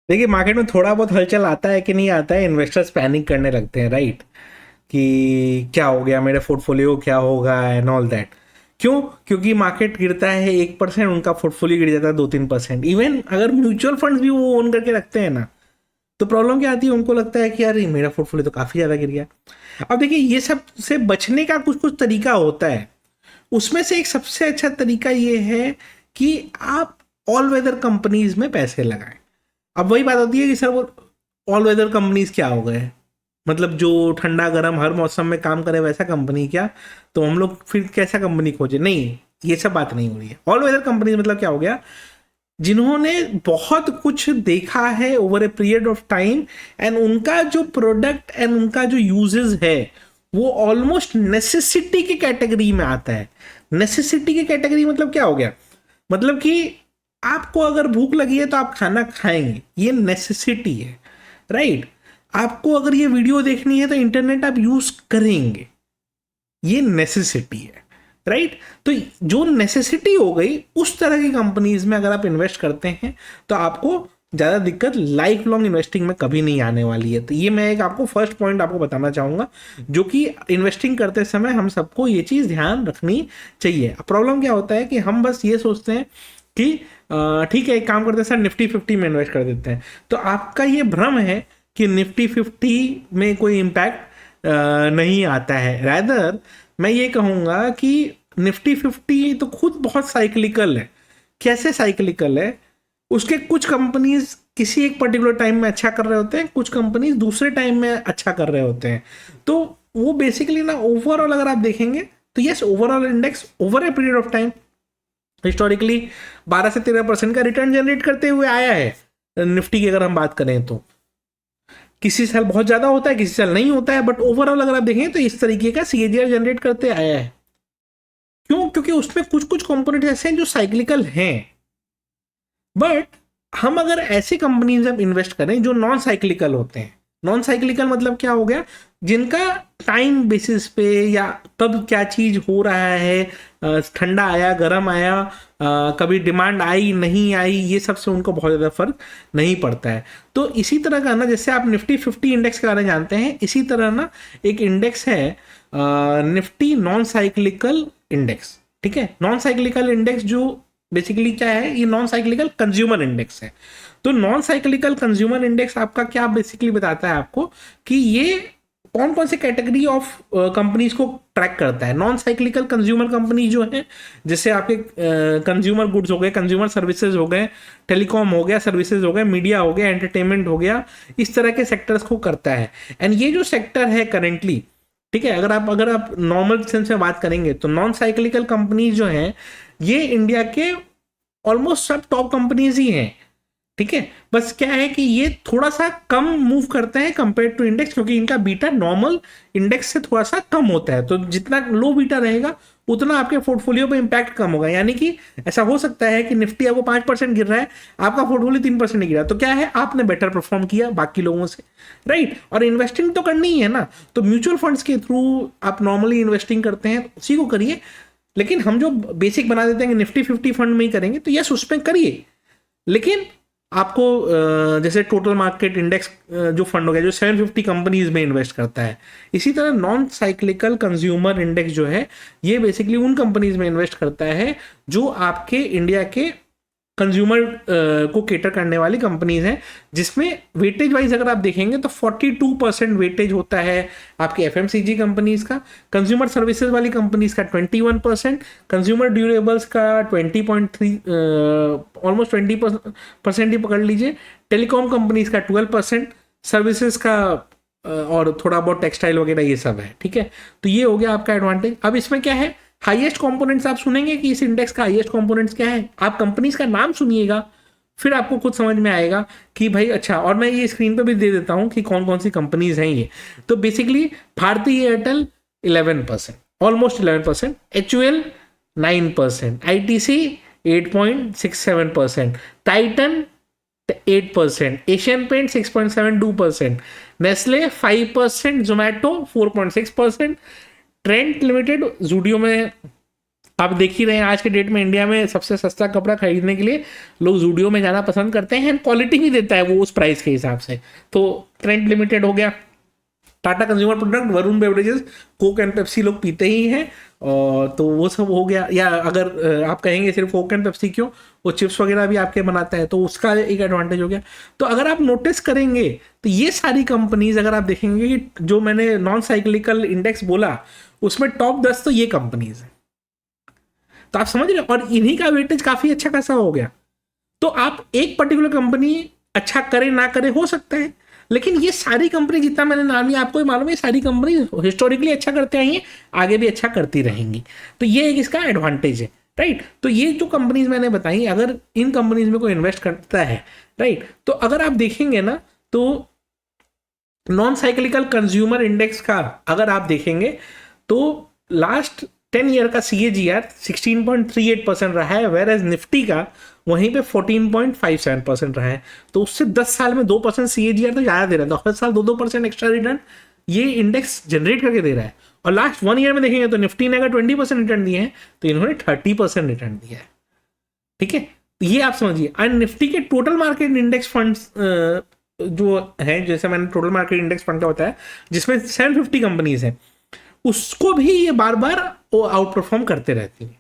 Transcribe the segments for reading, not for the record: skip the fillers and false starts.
देखिए मार्केट में थोड़ा बहुत हलचल आता है कि नहीं आता है, इन्वेस्टर्स पैनिक करने लगते हैं, राइट? कि क्या हो गया मेरे पोर्टफोलियो, क्या होगा एंड ऑल दैट। क्यों? क्योंकि मार्केट गिरता है 1%, उनका पोर्टफोलियो गिर जाता है 2-3%। इवन अगर म्यूचुअल फंड्स भी वो ओन करके रखते हैं ना, तो प्रॉब्लम क्या आती है, उनको लगता है कि यार ये मेरा पोर्टफोलियो तो काफ़ी ज़्यादा गिर गया। अब देखिए ये सब से बचने का कुछ कुछ तरीका होता है। उसमें से एक सबसे अच्छा तरीका ये है कि आप ऑल वेदर कंपनीज में पैसे लगाएं। अब वही बात होती है कि सर वो ऑल वेदर कंपनीज क्या हो गए, मतलब जो ठंडा गर्म हर मौसम में काम करे वैसा कंपनी क्या? तो हम लोग फिर कैसा कंपनी खोजे? नहीं, ये सब बात नहीं हो रही है। ऑल वेदर कंपनी मतलब क्या हो गया? जिन्होंने बहुत कुछ देखा है over a period of time, and उनका जो प्रोडक्ट एंड उनका जो यूजेस है वो ऑलमोस्ट नेसेसिटी की कैटेगरी में आता है। नेसेसिटी की कैटेगरी मतलब क्या हो गया? मतलब कि आपको अगर भूख लगी है तो आप खाना खाएंगे, ये नेसेसिटी है, राइट? आपको अगर ये वीडियो देखनी है तो इंटरनेट आप यूज करेंगे, ये नेसेसिटी है, राइट? तो जो नेसेसिटी हो गई उस तरह की कंपनीज में अगर आप इन्वेस्ट करते हैं तो आपको ज़्यादा दिक्कत लाइफ लॉन्ग इन्वेस्टिंग में कभी नहीं आने वाली है। तो ये मैं एक आपको फर्स्ट पॉइंट आपको बताना चाहूँगा, जो कि इन्वेस्टिंग करते समय हम सबको ये चीज़ ध्यान रखनी चाहिए। प्रॉब्लम क्या होता है कि हम बस ये सोचते हैं कि ठीक है एक काम करते हैं सर, निफ्टी 50 में इन्वेस्ट कर देते हैं। तो आपका ये भ्रम है कि निफ्टी 50 में कोई इम्पैक्ट नहीं आता है। रैदर मैं ये कहूँगा कि निफ्टी 50 तो खुद बहुत साइक्लिकल है। कैसे साइक्लिकल है? उसके कुछ कंपनीज किसी एक पर्टिकुलर टाइम में अच्छा कर रहे होते हैं, कुछ कंपनीज दूसरे टाइम में अच्छा कर रहे होते हैं। तो वो बेसिकली ना ओवरऑल अगर आप देखेंगे तो yes, overall index over a period of time historically 12 से 13% का रिटर्न जनरेट करते हुए आया है। निफ्टी की अगर हम बात करें तो किसी साल बहुत ज्यादा होता है, किसी साल नहीं होता है, बट ओवरऑल अगर आप देखें तो इस तरीके का सीएजीआर जनरेट करते आया है। क्यों? क्योंकि उसमें कुछ कुछ कंपोनेंट ऐसे हैं जो साइक्लिकल हैं। बट हम अगर ऐसी कंपनीज में इन्वेस्ट करें जो नॉन साइक्लिकल होते हैं, नॉन साइक्लिकल मतलब क्या हो गया? जिनका टाइम बेसिस पे या कब क्या चीज हो रहा है, ठंडा आया गर्म आया, कभी डिमांड आई नहीं आई, ये सब से उनको बहुत ज़्यादा फर्क नहीं पड़ता है। तो इसी तरह का ना, जैसे आप निफ्टी 50 इंडेक्स के बारे में जानते हैं, इसी तरह ना एक इंडेक्स है निफ्टी नॉन साइक्लिकल इंडेक्स। ठीक है, नॉन साइक्लिकल इंडेक्स जो बेसिकली क्या है, ये नॉन साइक्लिकल कंज्यूमर इंडेक्स है। तो नॉन साइक्लिकल कंज्यूमर इंडेक्स आपका क्या बेसिकली बताता है आपको कि ये कौन कौन से कैटेगरी ऑफ कंपनीज को ट्रैक करता है। नॉन साइक्लिकल कंज्यूमर कंपनी जो है, जैसे आपके कंज्यूमर गुड्स हो गए, कंज्यूमर सर्विसेज हो गए, टेलीकॉम हो गया, सर्विसेज हो गए, मीडिया हो गया, एंटरटेनमेंट हो गया, इस तरह के सेक्टर्स को करता है। एंड ये जो सेक्टर है करेंटली, ठीक है, अगर आप नॉर्मल सेंस में बात करेंगे तो नॉन साइक्लिकल कंपनीज जो हैं ये इंडिया के ऑलमोस्ट सब टॉप कंपनीज ही हैं। ठीक है, बस क्या है कि ये थोड़ा सा कम मूव करते हैं कंपेयर टू इंडेक्स, क्योंकि इनका बीटा नॉर्मल इंडेक्स से थोड़ा सा कम होता है। तो जितना लो बीटा रहेगा उतना आपके पोर्टफोलियो पे इंपैक्ट कम होगा। यानी कि ऐसा हो सकता है कि निफ्टी आपको 5% गिर रहा है, आपका पोर्टफोलियो 3% गिरा, तो क्या है, आपने बेटर परफॉर्म किया बाकी लोगों से, राइट? और इन्वेस्टिंग तो करनी ही है ना, तो म्यूचुअल फंड्स के थ्रू आप नॉर्मली इन्वेस्टिंग करते हैं, उसी को करिए। लेकिन हम जो बेसिक बना देते हैं कि निफ्टी 50 फंड में ही करेंगे, तो यस उसमें करिए, लेकिन आपको जैसे टोटल मार्केट इंडेक्स जो फंड हो गया जो 750 कंपनीज में इन्वेस्ट करता है, इसी तरह नॉन साइक्लिकल कंज्यूमर इंडेक्स जो है ये बेसिकली उन कंपनीज में इन्वेस्ट करता है जो आपके इंडिया के कंज्यूमर को केटर करने वाली कंपनीज हैं, जिसमें वेटेज वाइज अगर आप देखेंगे तो 42% वेटेज होता है आपके एफएमसीजी कंपनीज का, कंज्यूमर सर्विसेज वाली कंपनीज का 21%, कंज्यूमर ड्यूरेबल्स का 20.3, ऑलमोस्ट 20% ही पकड़ लीजिए, टेलीकॉम कंपनीज का 12%, सर्विसेज का और थोड़ा बहुत टेक्सटाइल वगैरह ये सब है। ठीक है, तो ये हो गया आपका एडवांटेज। अब इसमें क्या है, हाईएस्ट कंपोनेंट्स आप सुनेंगे कि इस इंडेक्स का हाईएस्ट कंपोनेंट्स क्या है, आप कंपनीज का नाम सुनिएगा, फिर आपको खुद समझ में आएगा कि भाई अच्छा। और मैं ये स्क्रीन पे भी दे देता हूँ कि कौन कौन सी कंपनीज हैं ये। तो basically Bharti Airtel 11%, almost 11%, HUL 9%, ITC 8.67%, Titan 8%, Asian paint 6.72%, Nestle 5%, Zomato 4.6%, Trent limited Zudio में आप देख ही रहे हैं आज के डेट में इंडिया में सबसे सस्ता कपड़ा खरीदने के लिए लोग जूडियो में जाना पसंद करते हैं, क्वालिटी भी देता है वो उस प्राइस के हिसाब से। तो ट्रेंड लिमिटेड हो गया, Tata consumer product, Varun beverages, Coke and Pepsi लोग पीते ही हैं, और तो वो सब हो गया। या अगर आप कहेंगे सिर्फ कोक एंड पेप्सी क्यों, वो चिप्स वगैरह भी आपके बनाता है, तो उसका एक एडवांटेज हो गया। तो अगर आप नोटिस करेंगे तो ये सारी कंपनीज, अगर आप देखेंगे कि जो मैंने नॉन साइक्लिकल इंडेक्स बोला उसमें टॉप 10 तो ये कंपनीज है। तो आप समझ रहे हो, और इन्हीं का वेटेज काफी अच्छा खासा हो गया। तो आप एक पर्टिकुलर कंपनी अच्छा करे ना करे हो सकता है, लेकिन ये सारी कंपनी जितना मैंने नाम लिया आपको ही मालूम है, ये सारी कंपनी हिस्टोरिकली अच्छा करते आई हैं, आगे भी अच्छा करती रहेंगी। तो ये एक इसका एडवांटेज है, राइट। तो ये जो कंपनीज मैंने बताई, अगर इन कंपनीज में कोई इन्वेस्ट करता है, राइट, तो अगर आप देखेंगे ना तो नॉन साइक्लिकल कंज्यूमर इंडेक्स का अगर आप देखेंगे तो लास्ट 10 ईयर का CAGR 16.38% रहा है, वेर एज निफ्टी का वहीं पे 14.57% रहा है। तो उससे 10 साल में 2% CAGR तो ज़्यादा दे रहा था, हर साल 2% एक्स्ट्रा रिटर्न ये इंडेक्स जनरेट करके दे रहा है। और लास्ट 1 ईयर में देखेंगे तो निफ्टी ने अगर 20% रिटर्न दिए हैं तो इन्होंने 30% रिटर्न दिया है, ठीक है। तो ये आप समझिए। एंड निफ्टी के टोटल मार्केट इंडेक्स फंड्स जो है, जैसे मैंने टोटल मार्केट इंडेक्स फंड का होता है जिसमें 750 कंपनीज हैं, उसको भी ये बार बार आउट परफॉर्म करते रहती है।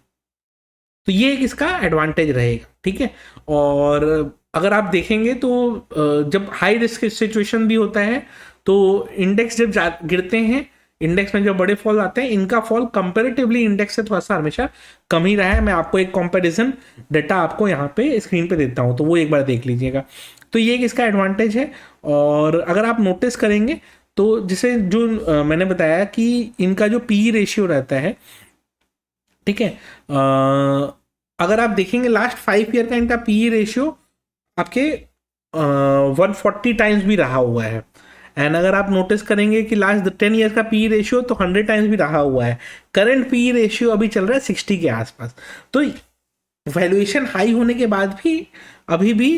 तो ये एक इसका एडवांटेज रहेगा, ठीक है। और अगर आप देखेंगे तो जब हाई रिस्क सिचुएशन भी होता है तो इंडेक्स जब गिरते हैं, इंडेक्स में जब बड़े फॉल आते हैं, इनका फॉल कंपैरेटिवली इंडेक्स से थोड़ा सा हमेशा कम ही रहा है। मैं आपको एक कंपैरिजन डेटा आपको यहाँ पे स्क्रीन पे देता हूँ, तो वो एक बार देख लीजिएगा। तो ये एक इसका एडवांटेज है। और अगर आप नोटिस करेंगे तो जिसे जो मैंने बताया कि इनका जो PE रेशियो रहता है, ठीक है, अगर आप देखेंगे लास्ट 5 ईयर का इनका PE रेशियो आपके 140 टाइम्स भी रहा हुआ है। एंड अगर आप नोटिस करेंगे कि लास्ट 10 ईयर का PE रेशियो तो 100 टाइम्स भी रहा हुआ है। करंट PE रेशियो अभी चल रहा है 60 के आसपास। तो वैल्यूएशन हाई होने के बाद भी अभी भी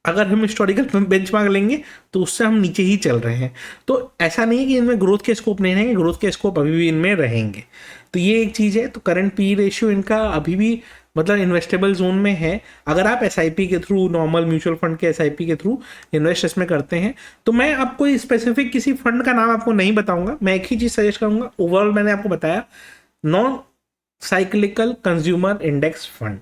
अगर हम हिस्टोरिकल बेंचमार्क लेंगे तो उससे हम नीचे ही चल रहे हैं। तो ऐसा नहीं है कि इनमें ग्रोथ के स्कोप नहीं रहेंगे, ग्रोथ के स्कोप अभी भी इनमें रहेंगे। तो ये एक चीज़ है। तो करंट PE रेशियो इनका अभी भी मतलब इन्वेस्टेबल जोन में है। अगर आप SIP के थ्रू, नॉर्मल म्यूचुअल फंड के SIP के थ्रू इन्वेस्ट इसमें करते हैं, तो मैं आपको स्पेसिफिक किसी फंड का नाम आपको नहीं बताऊंगा, मैं एक ही चीज़ सजेस्ट करूंगा। ओवरऑल मैंने आपको बताया non cyclical consumer index fund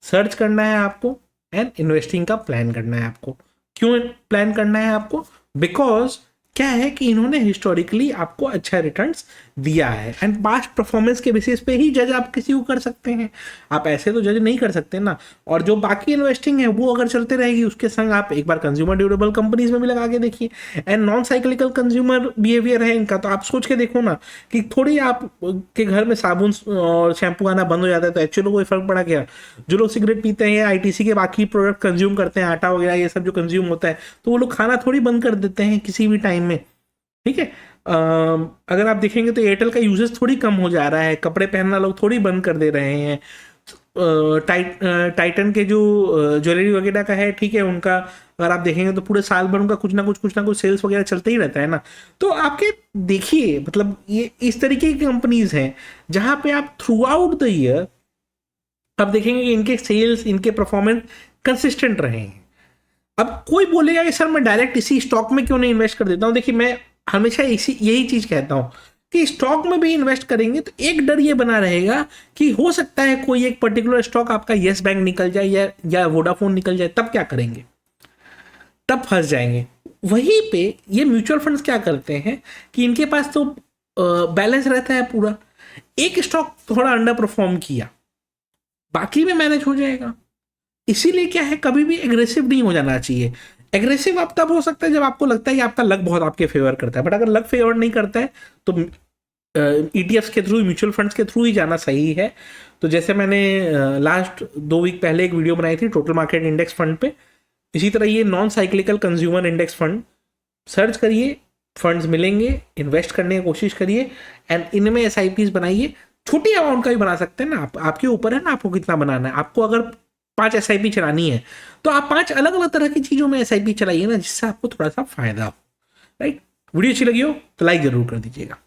search करना है आपको, एंड इन्वेस्टिंग का प्लान करना है आपको। क्यों प्लान करना है आपको? बिकॉज क्या है कि इन्होंने हिस्टोरिकली आपको अच्छा रिटर्न्स दिया है, एंड पास्ट परफॉर्मेंस के बेसिस पे ही जज आप किसी को कर सकते हैं, आप ऐसे तो जज नहीं कर सकते ना। और जो बाकी इन्वेस्टिंग है वो अगर चलते रहेगी, उसके संग आप एक बार कंज्यूमर ड्यूरेबल कंपनीज में भी लगा के देखिए। And non cyclical consumer behaviour है इनका, तो आप सोच के देखो ना कि थोड़ी आप के घर में साबुन और शैम्पू आना बंद हो जाता है तो एक्चुअली कोई फर्क पड़ा क्या? जो लोग सिगरेट पीते हैं या ITC के बाकी प्रोडक्ट कंज्यूम करते हैं, आटा वगैरह ये सब जो कंज्यूम होता है, तो वो लोग खाना थोड़ी बंद कर देते हैं किसी भी टाइम में, ठीक है। अगर आप देखेंगे तो एयरटेल का यूजेस थोड़ी कम हो जा रहा है, कपड़े पहनना लोग थोड़ी बंद कर दे रहे हैं। टाइटन के जो ज्वेलरी वगैरह का है, ठीक है, उनका अगर आप देखेंगे तो पूरे साल भर उनका कुछ ना कुछ सेल्स वगैरह चलते ही रहता है ना। तो आपके देखिए मतलब ये इस तरीके की कंपनीज हैं जहां पे आप थ्रू आउट द ईयर आप देखेंगे कि इनके सेल्स, इनके परफॉर्मेंस कंसिस्टेंट रहे हैं। अब कोई बोलेगा कि सर मैं डायरेक्ट इसी स्टॉक में क्यों नहीं इन्वेस्ट कर देता हूँ? देखिए मैं हमेशा यही चीज कहता हूँ कि स्टॉक में भी इन्वेस्ट करेंगे तो एक डर ये बना रहेगा कि हो सकता है कोई एक पर्टिकुलर स्टॉक आपका येस बैंक निकल जाए या वोडाफोन निकल जाए, तब क्या करेंगे? तब फंस जाएंगे। वहीं पे ये म्यूचुअल फंड्स क्या करते हैं कि इनके पास तो बैलेंस रहता है पूरा, एक स्टॉक थोड़ा अंडर परफॉर्म किया, बाकी में मैनेज हो जाएगा। इसीलिए क्या है, कभी भी एग्रेसिव नहीं हो जाना चाहिए। एग्रेसिव आप तब हो सकता है जब आपको लगता है कि आपका लक बहुत आपके फेवर करता है, बट अगर लक फेवर नहीं करता है तो ETFs के थ्रू, म्यूचुअल फंड्स के थ्रू ही जाना सही है। तो जैसे मैंने लास्ट 2 वीक पहले एक वीडियो बनाई थी टोटल मार्केट इंडेक्स फंड पे, इसी तरह ये non cyclical consumer index fund search करिए, फंड्स मिलेंगे, इन्वेस्ट करने की कोशिश करिए, एंड इनमें SIPs बनाइए। छोटी अमाउंट का भी बना सकते हैं ना, आपके ऊपर है ना आपको कितना बनाना है। आपको अगर 5 SIP चलानी है तो आप 5 अलग अलग तरह की चीज़ों में SIP चलाइए ना, जिससे आपको थोड़ा सा फायदा हो, राइट। वीडियो अच्छी लगी हो तो लाइक जरूर कर दीजिएगा।